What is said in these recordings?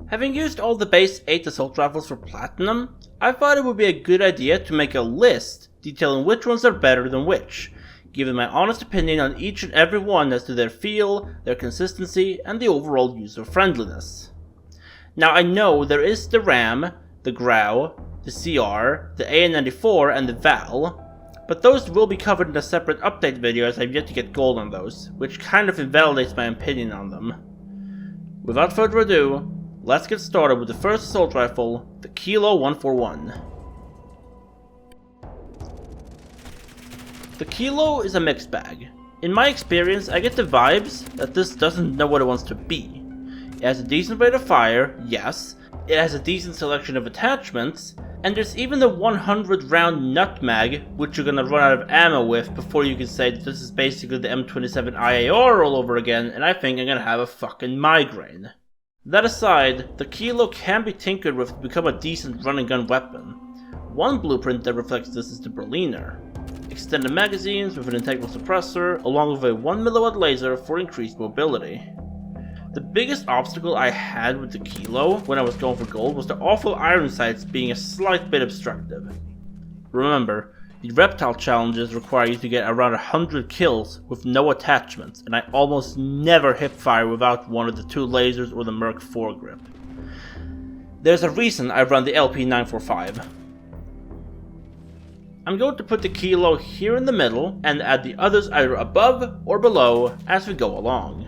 Having used all the base 8 assault rifles for platinum, I thought it would be a good idea to make a list detailing which ones are better than which, giving my honest opinion on each and every one as to their feel, their consistency, and the overall user friendliness. Now I know there is the RAM, the GRAU, the CR, the AN94, and the VAL, but those will be covered in a separate update video as I've yet to get gold on those, which kind of invalidates my opinion on them. Without further ado, let's get started with the first assault rifle, the Kilo 141. The Kilo is a mixed bag. In my experience, I get the vibes that this doesn't know what it wants to be. It has a decent rate of fire, yes, it has a decent selection of attachments, and there's even the 100 round nutmeg, which you're gonna run out of ammo with before you can say that this is basically the M27 IAR all over again, and I think I'm gonna have a fucking migraine. That aside, the Kilo can be tinkered with to become a decent run and gun weapon. One blueprint that reflects this is the Berliner. Extended magazines with an integral suppressor, along with a 1mW laser for increased mobility. The biggest obstacle I had with the Kilo when I was going for gold was the awful iron sights being a slight bit obstructive. Remember, the reptile challenges require you to get around 100 kills with no attachments, and I almost never hip fire without one of the 2 lasers or the Merc foregrip. There's a reason I run the LP945. I'm going to put the Kilo here in the middle and add the others either above or below as we go along.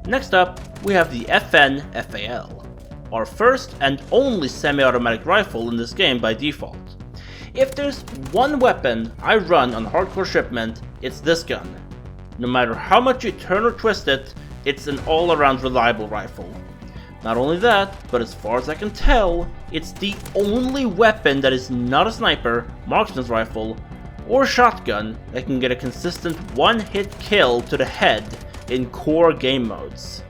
Next up, we have the FN FAL, our first and only semi-automatic rifle in this game by default. If there's one weapon I run on hardcore shipment, it's this gun. No matter how much you turn or twist it, it's an all-around reliable rifle. Not only that, but as far as I can tell, it's the only weapon that is not a sniper, marksman's rifle, or shotgun that can get a consistent one-hit kill to the head in core game modes.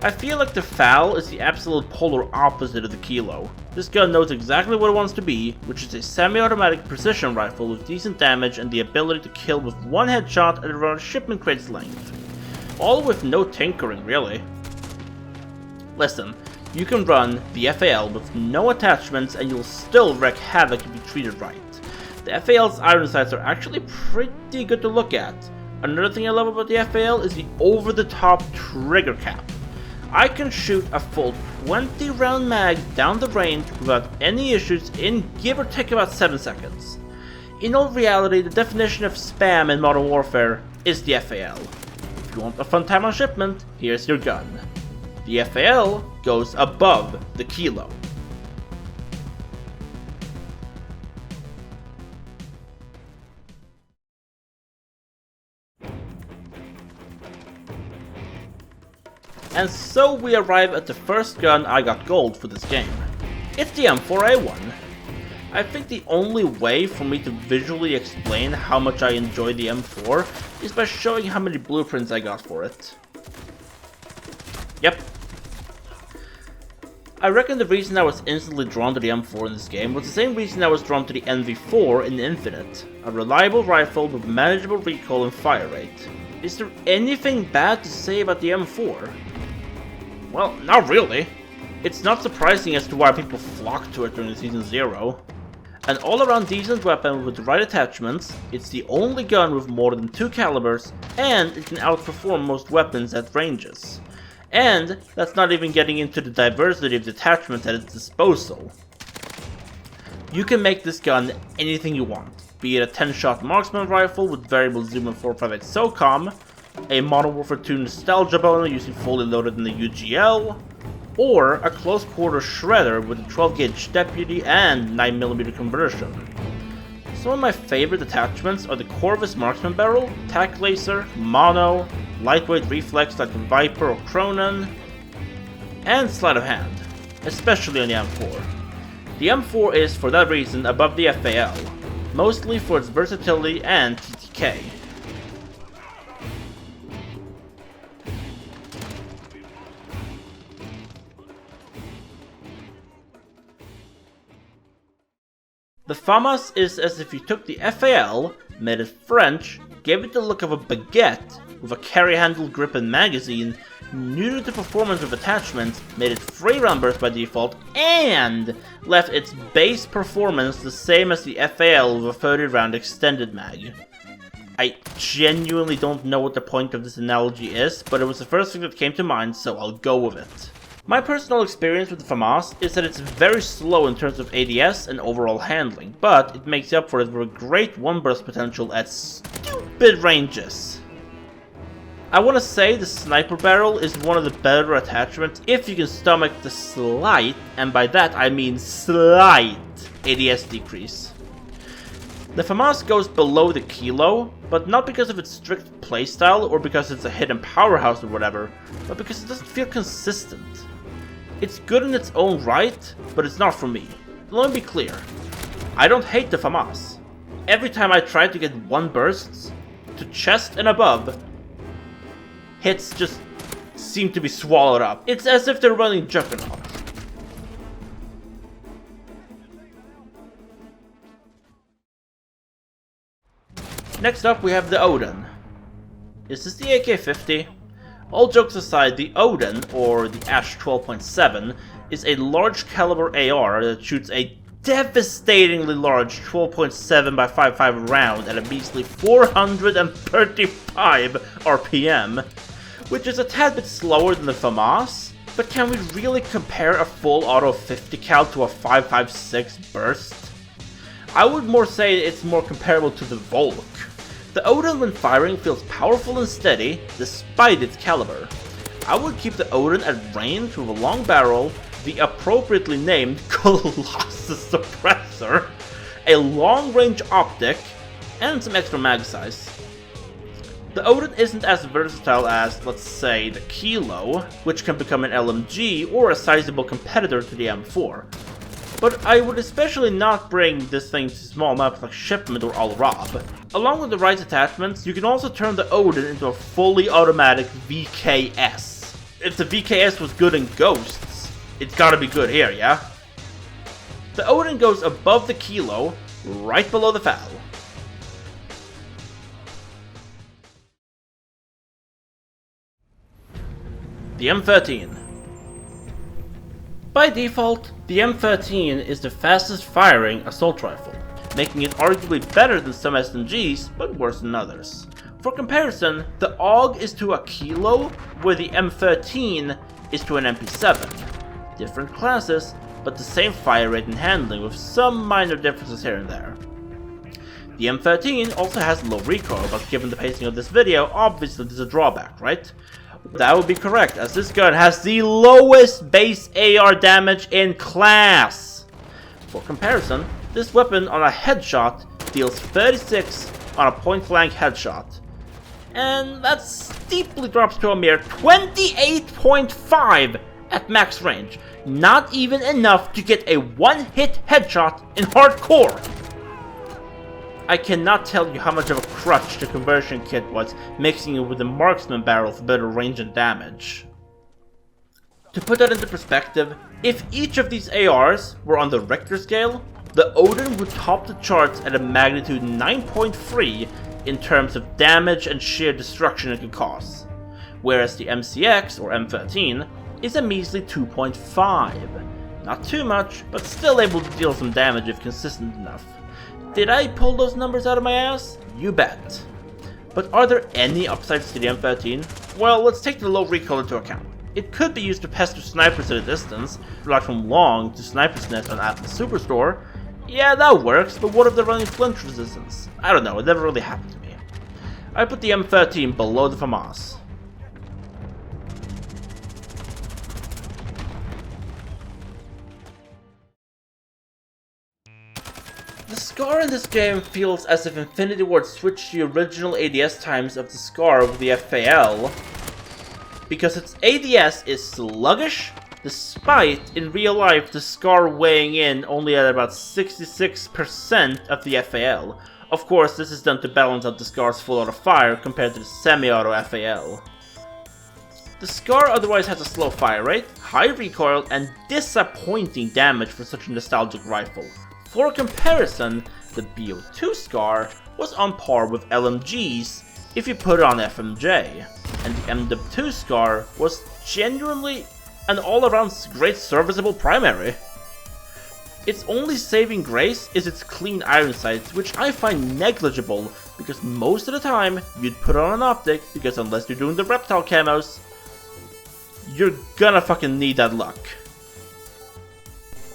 I feel like the FAL is the absolute polar opposite of the Kilo. This gun knows exactly what it wants to be, which is a semi-automatic precision rifle with decent damage and the ability to kill with one headshot at around a shipment crate's length. All with no tinkering, really. Listen, you can run the FAL with no attachments and you'll still wreak havoc if you treat it right. The FAL's iron sights are actually pretty good to look at. Another thing I love about the FAL is the over-the-top trigger cap. I can shoot a full 20 round mag down the range without any issues in give or take about 7 seconds. In all reality, the definition of spam in Modern Warfare is the FAL. If you want a fun time on shipment, here's your gun. The FAL goes above the Kilo. And so we arrive at the first gun I got gold for this game. It's the M4A1. I think the only way for me to visually explain how much I enjoy the M4 is by showing how many blueprints I got for it. Yep. I reckon the reason I was instantly drawn to the M4 in this game was the same reason I was drawn to the NV4 in Infinite, a reliable rifle with manageable recoil and fire rate. Is there anything bad to say about the M4? Well, not really. It's not surprising as to why people flocked to it during Season 0. An all-around decent weapon with the right attachments, it's the only gun with more than 2 calibers, and it can outperform most weapons at ranges. And that's not even getting into the diversity of detachments at its disposal. You can make this gun anything you want, be it a 10-shot marksman rifle with variable zoom and 458 SOCOM, a Modern Warfare 2 nostalgia boner using fully loaded in the UGL, or a close quarter shredder with a 12-gauge deputy and 9mm conversion. Some of my favorite attachments are the Corvus marksman barrel, tac laser, mono, lightweight reflex like the Viper or Cronin, and sleight of hand, especially on the M4. The M4 is, for that reason, above the FAL, mostly for its versatility and TTK. The FAMAS is as if you took the FAL, made it French, gave it the look of a baguette with a carry-handled grip and magazine, neutered the performance of attachments, made it free run burst by default, and left its base performance the same as the FAL with a 30 round extended mag. I genuinely don't know what the point of this analogy is, but it was the first thing that came to mind, so I'll go with it. My personal experience with the FAMAS is that it's very slow in terms of ADS and overall handling, but it makes up for it with a great one-burst potential at stupid ranges. I want to say the sniper barrel is one of the better attachments if you can stomach the slight, and by that I mean slight, ADS decrease. The FAMAS goes below the kilo, but not because of its strict playstyle or because it's a hidden powerhouse or whatever, but because it doesn't feel consistent. It's good in its own right, but it's not for me. Let me be clear, I don't hate the FAMAS. Every time I try to get one bursts, to chest and above, hits just seem to be swallowed up. It's as if they're running Juggernaut. Next up we have the Odin. Is this the AK-50? All jokes aside, the Odin, or the Ash 12.7, is a large caliber AR that shoots a devastatingly large 12.7 by 5.5 round at a measly 435 RPM, which is a tad bit slower than the FAMAS, but can we really compare a full auto 50 cal to a 5.56 burst? I would more say it's more comparable to the Volk. The Odin when firing feels powerful and steady, despite its caliber. I would keep the Odin at range with a long barrel, the appropriately named Colossus Suppressor, a long-range optic, and some extra mag size. The Odin isn't as versatile as, let's say, the Kilo, which can become an LMG or a sizable competitor to the M4. But I would especially not bring this thing to small maps like Shipment or Al Rob. Along with the right attachments, you can also turn the Odin into a fully automatic VKS. If the VKS was good in Ghosts, it's gotta be good here, yeah? The Odin goes above the Kilo, right below the FAL. The M13. By default, the M13 is the fastest firing assault rifle, making it arguably better than some SMGs, but worse than others. For comparison, the AUG is to a Kilo, where the M13 is to an MP7. Different classes, but the same fire rate and handling with some minor differences here and there. The M13 also has low recoil, but given the pacing of this video, obviously there's a drawback, right? That would be correct, as this gun has the lowest base AR damage in class! For comparison, this weapon on a headshot deals 36 on a point-blank headshot. And that steeply drops to a mere 28.5 at max range. Not even enough to get a one-hit headshot in hardcore! I cannot tell you how much of a crutch the conversion kit was, mixing it with the marksman barrel for better range and damage. To put that into perspective, if each of these ARs were on the Richter scale, the Odin would top the charts at a magnitude 9.3 in terms of damage and sheer destruction it could cause, whereas the MCX, or M13, is a measly 2.5. Not too much, but still able to deal some damage if consistent enough. Did I pull those numbers out of my ass? You bet. But are there any upsides to the M13? Well, let's take the low recoil into account. It could be used to pester snipers at a distance, like from long to sniper's nest on Atlas Superstore. Yeah, that works, but what if they're running flinch resistance? I don't know, it never really happened to me. I put the M13 below the FAMAS. The SCAR in this game feels as if Infinity Ward switched the original ADS times of the SCAR with the FAL, because its ADS is sluggish, despite in real life the SCAR weighing in only at about 66% of the FAL. Of course, this is done to balance out the SCAR's full auto fire compared to the semi-auto FAL. The SCAR otherwise has a slow fire rate, high recoil, and disappointing damage for such a nostalgic rifle. For comparison, the BO2 Scar was on par with LMGs if you put it on FMJ, and the MW2 Scar was genuinely an all-around great serviceable primary. Its only saving grace is its clean iron sights, which I find negligible because most of the time you'd put on an optic because unless you're doing the reptile camos, you're gonna fucking need that luck.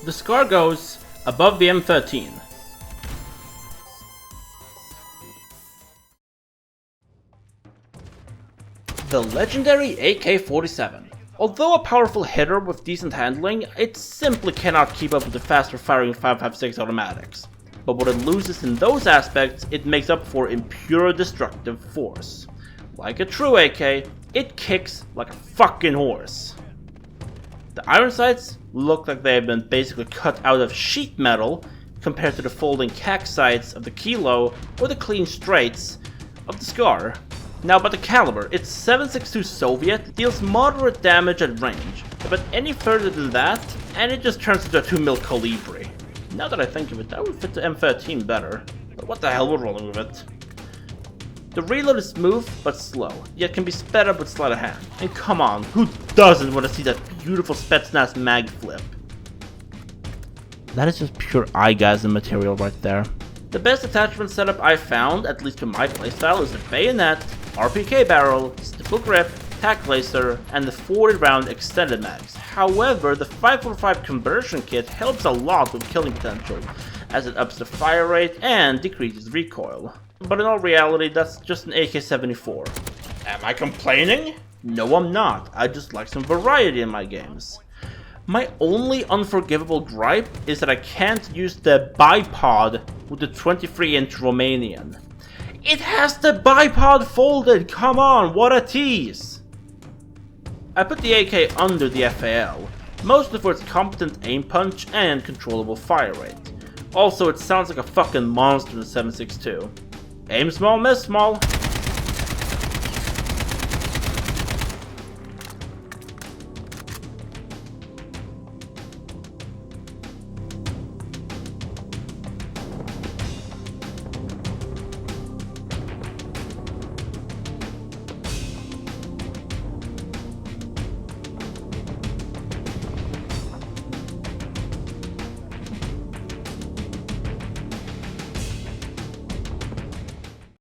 The Scar goes above the M13. The legendary AK-47. Although a powerful hitter with decent handling, it simply cannot keep up with the faster firing 5.56 automatics. But what it loses in those aspects, it makes up for in pure destructive force. Like a true AK, it kicks like a fucking horse. The iron sights look like they have been basically cut out of sheet metal compared to the folding cack sights of the Kilo or the clean straights of the Scar. Now, but the caliber, its 7.62 Soviet deals moderate damage at range, but any further than that, and it just turns into a 2mm Colibri. Now that I think of it, that would fit the M13 better, but what the hell, we're rolling with it. The reload is smooth, but slow, yet can be sped up with sleight of hand. And come on, who doesn't want to see that beautiful Spetsnaz mag flip? That is just pure eye-gasm material right there. The best attachment setup I found, at least to my playstyle, is the bayonet, RPK barrel, stipple grip, tack laser, and the 40-round extended mags. However, the 5.45 conversion kit helps a lot with killing potential, as it ups the fire rate and decreases recoil. But in all reality, that's just an AK-74. Am I complaining? No, I'm not. I just like some variety in my games. My only unforgivable gripe is that I can't use the bipod with the 23-inch Romanian. It has the bipod folded, come on, what a tease! I put the AK under the FAL, mostly for its competent aim punch and controllable fire rate. Also, it sounds like a fucking monster in the 7.62. Aim small, miss small.